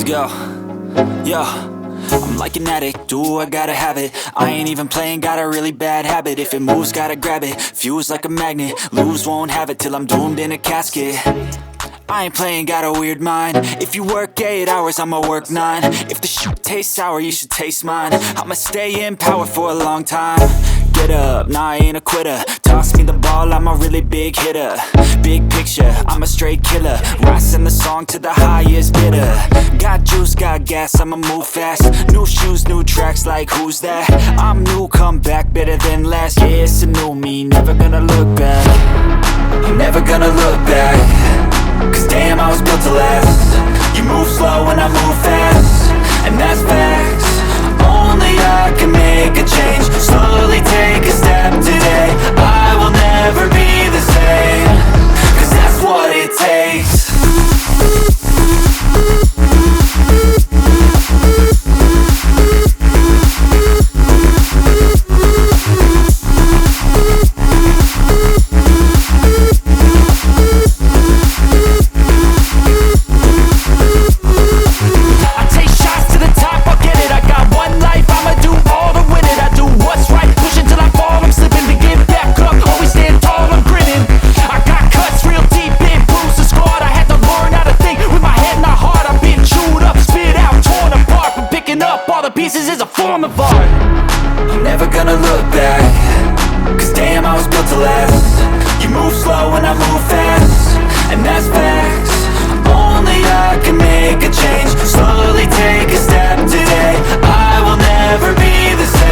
Let's go. Yo, I'm like an addict, do I gotta have it. I ain't even playing, got a really bad habit. If it moves, gotta grab it, fuse like a magnet. Lose, won't have it till I'm doomed in a casket. I ain't playing, got a weird mind. If you work 8 hours, I'ma work 9. If the shit tastes sour, you should taste mine. I'ma stay in power for a long time. Get up, nah, I ain't a quitter. Toss me the ball, I'm a really big hitter. Big picture, I'm a straight killer. Rising the song to the highest bidder. Got juice, got gas, I'ma move fast. New shoes, new tracks, like who's that? I'm new, come back, better than last. Yeah, it's a new me, never gonna look back. I'm never gonna look back. Cause damn, I was built to last. You move slow and I move fast, and that's facts. Only I can make a change. Slowly take a step today. I will never be the same. Cause that's what it takes. Pieces is a form of art. I'm never gonna look back. Cause damn, I was built to last. You move slow and I move fast, and that's facts. Only I can make a change. Slowly take a step today. I will never be the same.